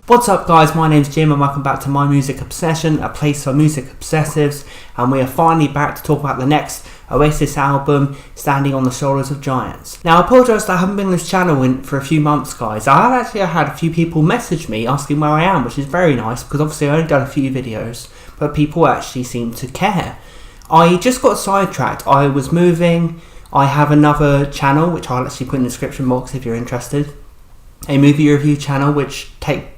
What's up guys, my name's Jim and welcome back to My Music Obsession, a place for music obsessives, and we are finally back to talk about the next Oasis album, Standing on the Shoulders of Giants. Now I apologise that I haven't been on this channel for a few months guys. I have actually had a few people message me asking where I am, which is very nice because obviously I've only done a few videos, but people actually seem to care. I just got sidetracked, I was moving. I have another channel which I'll actually put in the description box if you're interested. A movie review channel which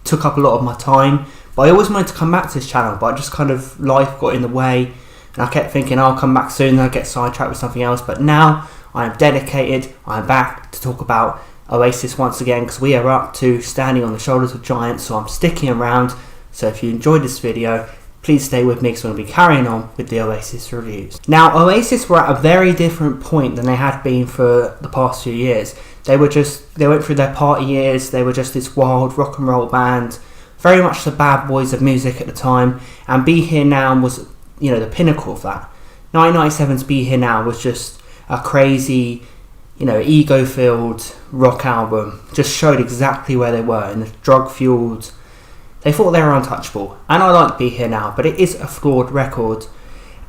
took up a lot of my time, but I always wanted to come back to this channel, but I just kind of, life got in the way and I kept thinking I'll come back soon, then I'll get sidetracked with something else. But now I am dedicated, I'm back to talk about Oasis once again because we are up to Standing on the Shoulders of Giants, so I'm sticking around. So if you enjoyed this video, please stay with me because I'm going to be carrying on with the Oasis reviews. Now Oasis were at a very different point than they had been for the past few years. They went through their party years, they were just this wild rock and roll band, very much the bad boys of music at the time, and Be Here Now was, the pinnacle of that. 1997's Be Here Now was just a crazy, ego-filled rock album, just showed exactly where they were, in the drug-fueled. They thought they were untouchable, and I like Be Here Now, but it is a flawed record.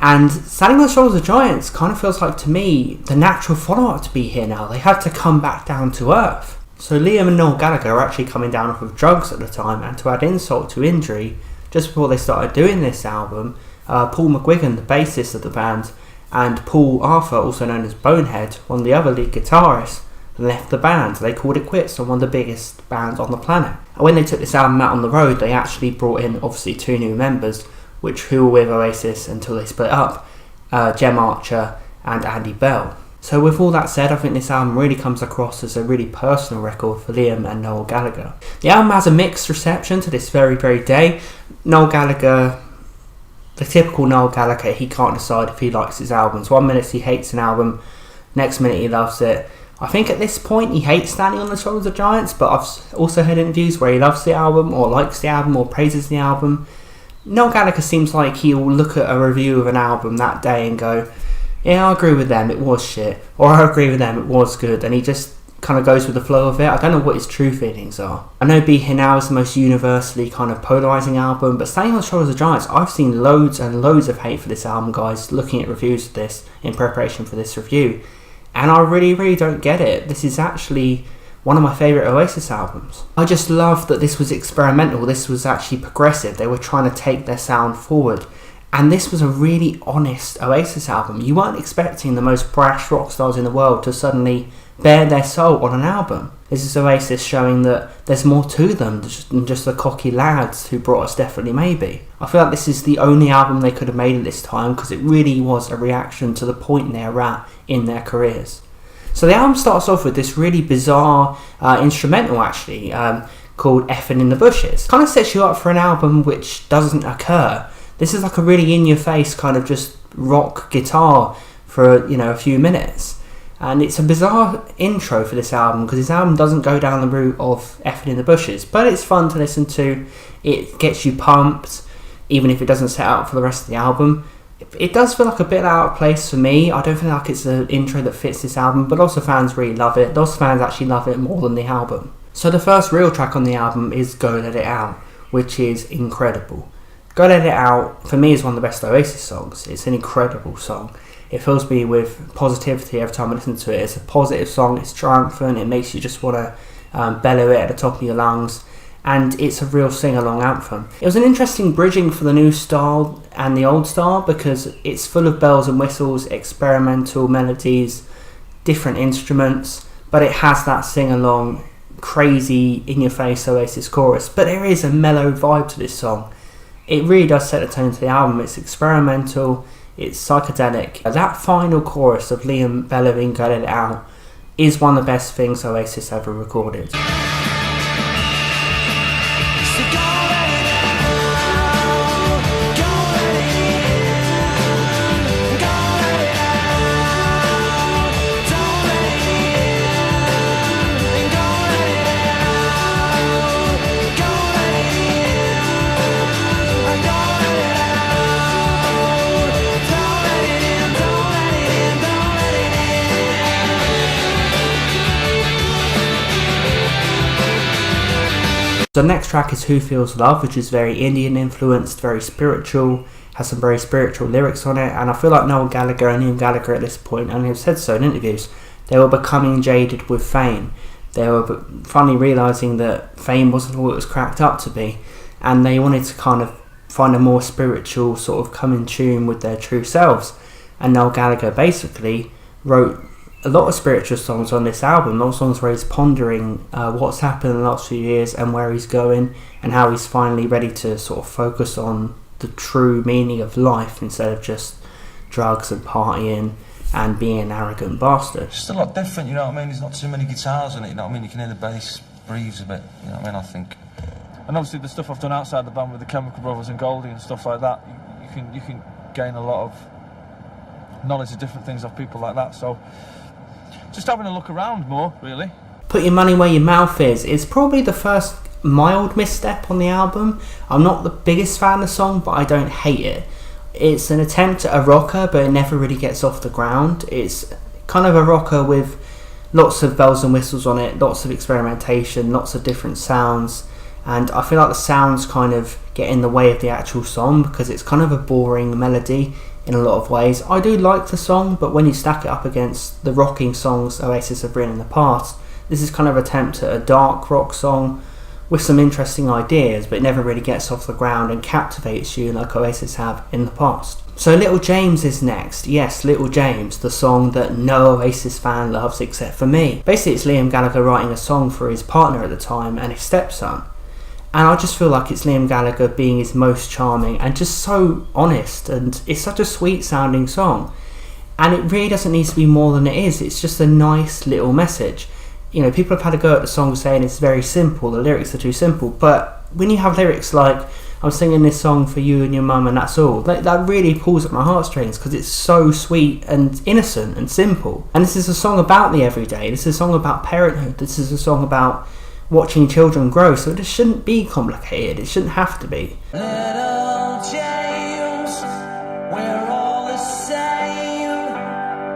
And Standing on the Shoulders of Giants kind of feels like, to me, the natural follow-up to Be Here Now. They had to come back down to earth. So Liam and Noel Gallagher were actually coming down off of drugs at the time, and to add insult to injury, just before they started doing this album, Paul McGuigan, the bassist of the band, and Paul Arthur, also known as Bonehead, one of the other lead guitarists, left the band. They called it quits on one of the biggest bands on the planet. And when they took this album out on the road, they actually brought in, obviously, 2 new members, who were with Oasis until they split up, Jem Archer and Andy Bell. So with all that said, I think this album really comes across as a really personal record for Liam and Noel Gallagher. The album has a mixed reception to this very, very day. Noel Gallagher, the typical Noel Gallagher, he can't decide if he likes his albums. One minute he hates an album, next minute he loves it. I think at this point he hates Standing on the Shoulders of Giants, but I've also heard interviews where he loves the album or likes the album or praises the album. Noel Gallagher seems like he'll look at a review of an album that day and go, yeah, I agree with them, it was shit, or I agree with them, it was good, and he just kind of goes with the flow of it. I don't know what his true feelings are. I know Be Here Now is the most universally kind of polarising album, but Standing on the Shoulders of Giants, I've seen loads and loads of hate for this album, guys, looking at reviews of this in preparation for this review, and I really, really don't get it. This is actually one of my favourite Oasis albums. I just love that this was experimental, this was actually progressive, they were trying to take their sound forward. And this was a really honest Oasis album. You weren't expecting the most brash rock stars in the world to suddenly bare their soul on an album. This is Oasis showing that there's more to them than just the cocky lads who brought us Definitely Maybe. I feel like this is the only album they could have made at this time because it really was a reaction to the point they were at in their careers. So the album starts off with this really bizarre instrumental actually called Effin' in the Bushes. Kind of sets you up for an album which doesn't occur. This is like a really in-your-face kind of just rock guitar for a few minutes. And it's a bizarre intro for this album because this album doesn't go down the route of Effin' in the Bushes, but it's fun to listen to. It gets you pumped even if it doesn't set out for the rest of the album. It does feel like a bit out of place for me. I don't feel like it's an intro that fits this album, but lots of fans really love it. Lots of fans actually love it more than the album. So the first real track on the album is Go Let It Out, which is incredible. Go Let It Out, for me, is one of the best Oasis songs. It's an incredible song. It fills me with positivity every time I listen to it. It's a positive song, it's triumphant, it makes you just want to bellow it at the top of your lungs. And it's a real sing-along anthem. It was an interesting bridging for the new style and the old style because it's full of bells and whistles, experimental melodies, different instruments, but it has that sing-along, crazy, in-your-face Oasis chorus. But there is a mellow vibe to this song. It really does set the tone to the album. It's experimental, it's psychedelic. That final chorus of Liam bellowing Go Let It Out is one of the best things Oasis ever recorded. The next track is Who Feels Love, which is very Indian influenced, very spiritual, has some very spiritual lyrics on it, and I feel like Noel Gallagher and Liam Gallagher at this point, and they've said so in interviews, they were becoming jaded with fame. They were finally realising that fame wasn't all it was cracked up to be, and they wanted to kind of find a more spiritual sort of come in tune with their true selves. And Noel Gallagher basically wrote a lot of spiritual songs on this album, a lot of songs where he's pondering what's happened in the last few years and where he's going, and how he's finally ready to sort of focus on the true meaning of life instead of just drugs and partying and being an arrogant bastard. It's just a lot different, you know what I mean? There's not too many guitars in it, you know what I mean? You can hear the bass breathes a bit, you know what I mean, I think. And obviously the stuff I've done outside the band with the Chemical Brothers and Goldie and stuff like that, you can gain a lot of knowledge of different things of people like that, so just having a look around more, really. Put Your Money Where Your Mouth Is. It's probably the first mild misstep on the album. I'm not the biggest fan of the song, but I don't hate it. It's an attempt at a rocker, but it never really gets off the ground. It's kind of a rocker with lots of bells and whistles on it, lots of experimentation, lots of different sounds, and I feel like the sounds kind of get in the way of the actual song because it's kind of a boring melody in a lot of ways. I do like the song, but when you stack it up against the rocking songs Oasis have written in the past, this is kind of an attempt at a dark rock song with some interesting ideas, but it never really gets off the ground and captivates you like Oasis have in the past. So Little James is next. Yes, Little James, the song that no Oasis fan loves except for me. Basically it's Liam Gallagher writing a song for his partner at the time and his stepson. And I just feel like it's Liam Gallagher being his most charming and just so honest, and it's such a sweet sounding song. And it really doesn't need to be more than it is. It's just a nice little message. You know, people have had a go at the song saying it's very simple, the lyrics are too simple, but when you have lyrics like, I'm singing this song for you and your mum and that's all, that really pulls at my heartstrings because it's so sweet and innocent and simple. And this is a song about the everyday, this is a song about parenthood, this is a song about watching children grow, so it just shouldn't be complicated, it shouldn't have to be. Little James, we're all the same,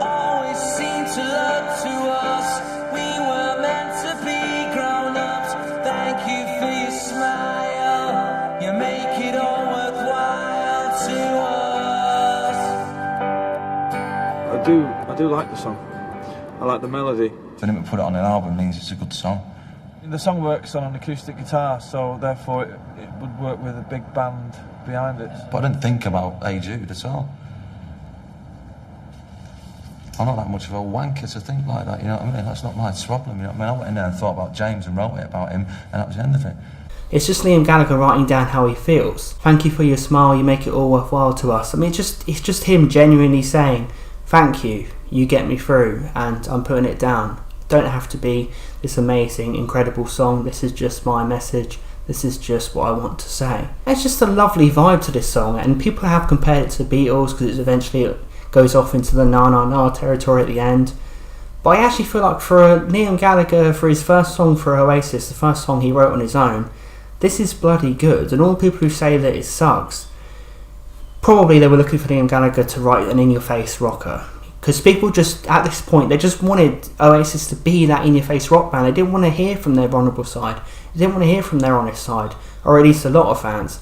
always seem to look to us, we were meant to be grown-ups, thank you for your smile, you make it all worthwhile to us. I do like the song, I like the melody. For them to put it on an album means it's a good song. The song works on an acoustic guitar, so therefore it would work with a big band behind it. But I didn't think about Hey Jude at all. I'm not that much of a wanker to think like that, you know what I mean? That's not my problem, you know what I mean? I went in there and thought about James and wrote it about him, and that was the end of it. It's just Liam Gallagher writing down how he feels. Thank you for your smile, you make it all worthwhile to us. I mean, it's just him genuinely saying, thank you, you get me through, and I'm putting it down. Don't have to be this amazing, incredible song. This is just my message. This is just what I want to say. It's just a lovely vibe to this song, and people have compared it to the Beatles because it goes off into the na-na-na territory at the end. But I actually feel like for Liam Gallagher, for his first song for Oasis, the first song he wrote on his own, this is bloody good. And all the people who say that it sucks, probably they were looking for Liam Gallagher to write an in-your-face rocker. Because people just, at this point, they just wanted Oasis to be that in-your-face rock band. They didn't want to hear from their vulnerable side. They didn't want to hear from their honest side. Or at least a lot of fans.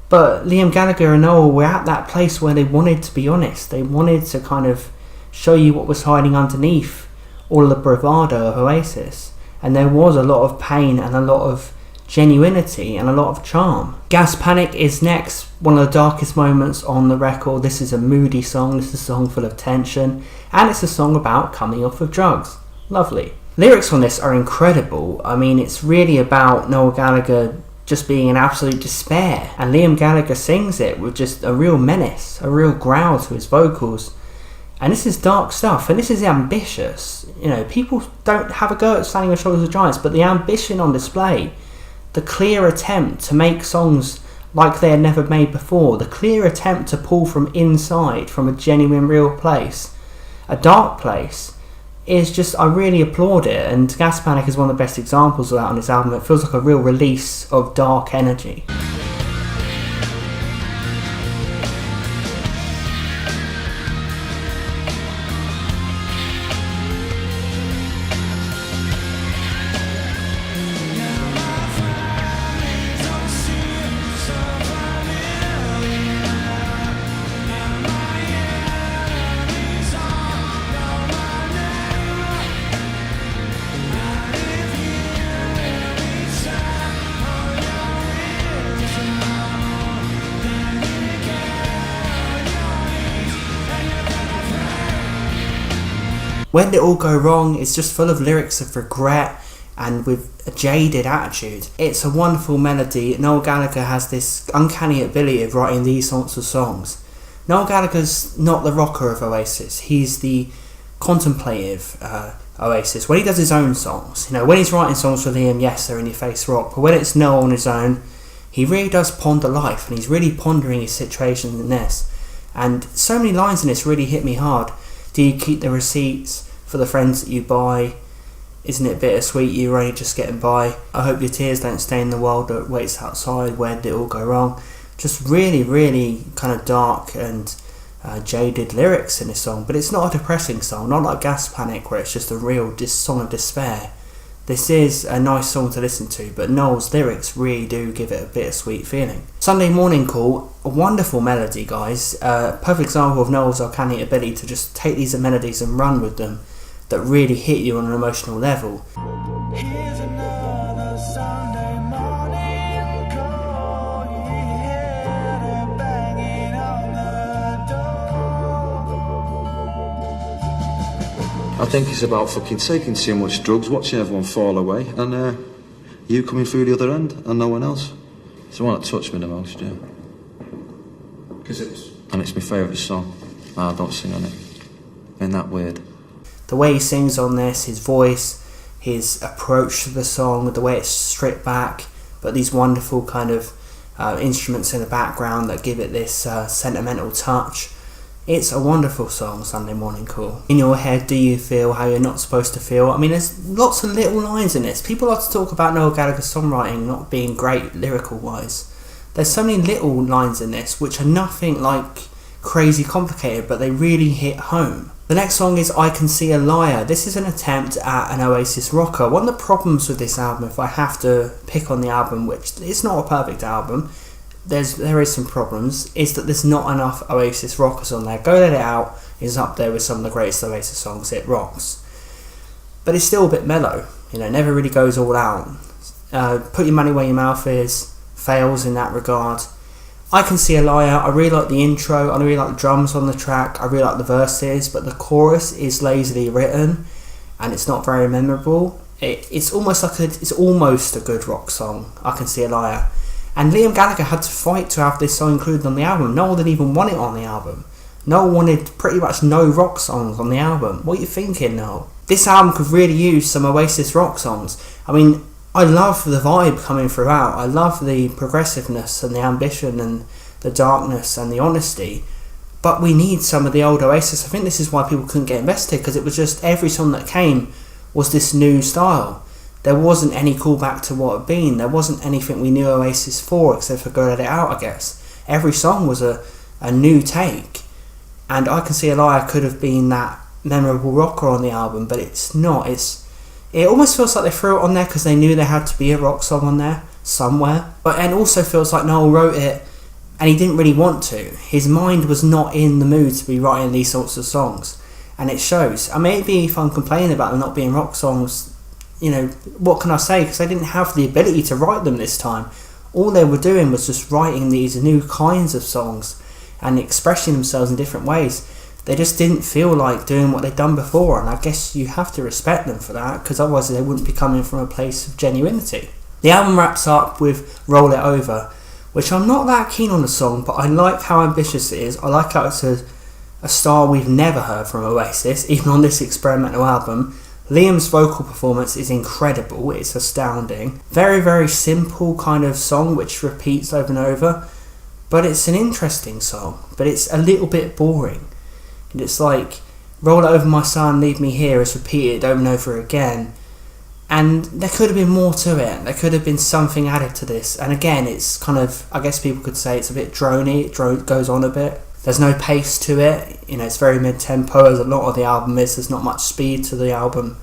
But Liam Gallagher and Noel were at that place where they wanted to be honest. They wanted to kind of show you what was hiding underneath all the bravado of Oasis. And there was a lot of pain and a lot of genuinity and a lot of charm. Gas Panic is next, one of the darkest moments on the record. This is a moody song, this is a song full of tension, and it's a song about coming off of drugs. Lovely. Lyrics on this are incredible. I mean, it's really about Noel Gallagher just being in absolute despair, and Liam Gallagher sings it with just a real menace, a real growl to his vocals. And this is dark stuff, and this is ambitious. You know, people don't have a go at Standing on the Shoulders of Giants, but the ambition on display, the clear attempt to make songs like they had never made before, the clear attempt to pull from inside, from a genuine real place, a dark place, is just, I really applaud it. And Gas Panic is one of the best examples of that on this album. It feels like a real release of dark energy. When Did It All Go Wrong is just full of lyrics of regret and with a jaded attitude. It's a wonderful melody. Noel Gallagher has this uncanny ability of writing these sorts of songs. Noel Gallagher's not the rocker of Oasis, he's the contemplative Oasis. When he does his own songs, when he's writing songs for Liam, yes, they're in your face rock, but when it's Noel on his own, he really does ponder life, and he's really pondering his situation in this. And so many lines in this really hit me hard. Do you keep the receipts for the friends that you buy? Isn't it bittersweet you're only just getting by? I hope your tears don't stain the world that waits outside. Where did it all go wrong? Just really, really kind of dark and jaded lyrics in this song, but it's not a depressing song, not like Gas Panic where it's just a real song of despair. This is a nice song to listen to, but Noel's lyrics really do give it a bittersweet feeling. Sunday Morning Call, a wonderful melody, guys. Perfect example of Noel's uncanny ability to just take these melodies and run with them that really hit you on an emotional level. Here's another Sunday morning call. You hear the banging on the door. I think it's about fucking taking too much drugs, watching everyone fall away, and you coming through the other end and no one else. It's the one that touched me the most, yeah. And it's my favourite song. I don't sing on it. Ain't that weird? The way he sings on this, his voice, his approach to the song, the way it's stripped back, but these wonderful kind of instruments in the background that give it this sentimental touch. It's a wonderful song, Sunday Morning Call. In your head, do you feel how you're not supposed to feel? I mean, there's lots of little lines in this. People like to talk about Noel Gallagher's songwriting not being great lyrical-wise. There's so many little lines in this which are nothing like crazy complicated, but they really hit home. The next song is I Can See a Liar. This is an attempt at an Oasis rocker. One of the problems with this album, if I have to pick on the album, which it's not a perfect album, there is some problems, is that there's not enough Oasis rockers on there. Go Let It Out is up there with some of the greatest Oasis songs. It rocks. But it's still a bit mellow. Never really goes all out. Put Your Money Where Your Mouth Is fails in that regard. I Can See a Liar, I really like the intro, I really like the drums on the track, I really like the verses, but the chorus is lazily written and it's not very memorable. It's almost a good rock song, I Can See a Liar. And Liam Gallagher had to fight to have this song included on the album. Noel didn't even want it on the album. Noel wanted pretty much no rock songs on the album. What are you thinking, Noel? This album could really use some Oasis rock songs. I mean, I love the vibe coming throughout. I love the progressiveness and the ambition and the darkness and the honesty. But we need some of the old Oasis. I think this is why people couldn't get invested, because it was just every song that came was this new style. There wasn't any callback to what had been. There wasn't anything we knew Oasis for except for Go Let It Out, I guess. Every song was a new take. And I Can See a Liar could have been that memorable rocker on the album, but it's not. It almost feels like they threw it on there because they knew there had to be a rock song on there somewhere. And also feels like Noel wrote it and he didn't really want to. His mind was not in the mood to be writing these sorts of songs. And it shows. And maybe if I'm complaining about them not being rock songs, what can I say? Because they didn't have the ability to write them this time. All they were doing was just writing these new kinds of songs and expressing themselves in different ways. They just didn't feel like doing what they'd done before, and I guess you have to respect them for that, because otherwise they wouldn't be coming from a place of genuinity. The album wraps up with Roll It Over, which I'm not that keen on the song, but I like how ambitious it is. I like how it's a style we've never heard from Oasis, even on this experimental album. Liam's vocal performance is incredible, it's astounding. Very, very simple kind of song which repeats over and over, but it's an interesting song, but it's a little bit boring. And it's like, Roll It Over My Son, Leave Me Here is repeated over and over again. And there could have been more to it. There could have been something added to this. And again, it's kind of, I guess people could say it's a bit drony. It goes on a bit. There's no pace to it. It's very mid-tempo, as a lot of the album is. There's not much speed to the album.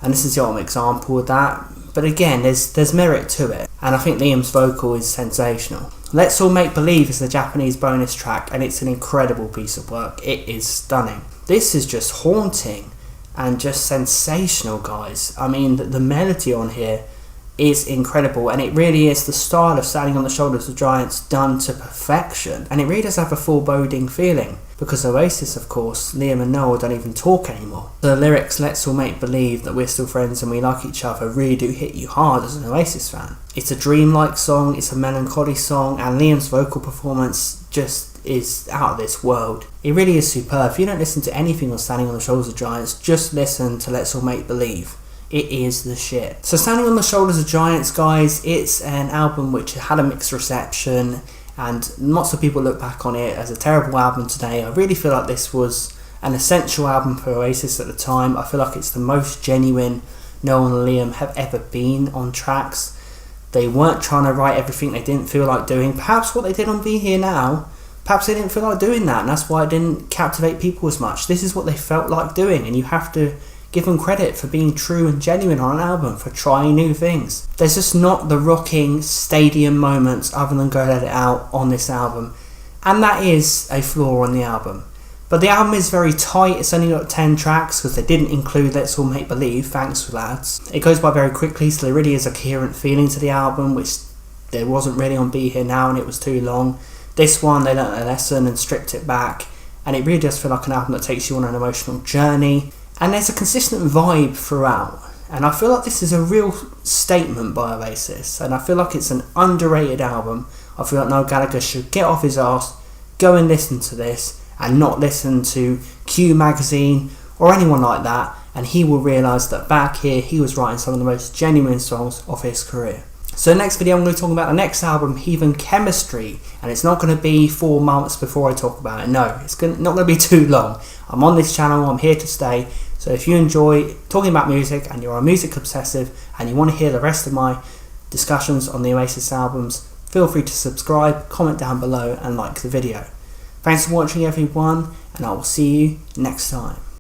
And this is the ultimate example of that. But again, there's merit to it. And I think Liam's vocal is sensational. Let's All Make Believe is the Japanese bonus track, and it's an incredible piece of work. It is stunning. This is just haunting and just sensational, guys. I mean, the melody on here is incredible, and it really is the style of Standing on the Shoulders of Giants done to perfection, and it really does have a foreboding feeling, because Oasis, of course, Liam and Noel don't even talk anymore. The lyrics, let's all make believe that we're still friends and we like each other, really do hit you hard as an Oasis fan. It's a dreamlike song, it's a melancholy song, and Liam's vocal performance just is out of this world. It really is superb. If you don't listen to anything on Standing on the Shoulders of Giants, just listen to Let's All Make Believe. It is the shit. So Standing on the Shoulders of Giants, guys, it's an album which had a mixed reception, and lots of people look back on it as a terrible album today. I really feel like this was an essential album for Oasis at the time. I feel like it's the most genuine Noel and Liam have ever been on tracks. They weren't trying to write everything they didn't feel like doing. Perhaps what they did on Be Here Now, perhaps they didn't feel like doing that, and that's why it didn't captivate people as much. This is what they felt like doing, and you have to give them credit for being true and genuine on an album, for trying new things. There's just not the rocking stadium moments other than Go Let It Out on this album, and that is a flaw on the album. But the album is very tight. It's only got 10 tracks because they didn't include Let's All Make Believe, thanks for lads. It goes by very quickly, so there really is a coherent feeling to the album, which there wasn't really on Be Here Now, and it was too long. This one, they learnt a lesson and stripped it back, and it really does feel like an album that takes you on an emotional journey. And there's a consistent vibe throughout, and I feel like this is a real statement by Oasis, and I feel like it's an underrated album. I feel like Noel Gallagher should get off his arse, go and listen to this, and not listen to Q Magazine or anyone like that, and he will realise that back here he was writing some of the most genuine songs of his career. So next video I'm going to talk about the next album, Heathen Chemistry, and it's not going to be 4 months before I talk about it. No, it's not going to be too long. I'm on this channel, I'm here to stay, so if you enjoy talking about music and you're a music obsessive and you want to hear the rest of my discussions on the Oasis albums, feel free to subscribe, comment down below and like the video. Thanks for watching everyone, and I will see you next time.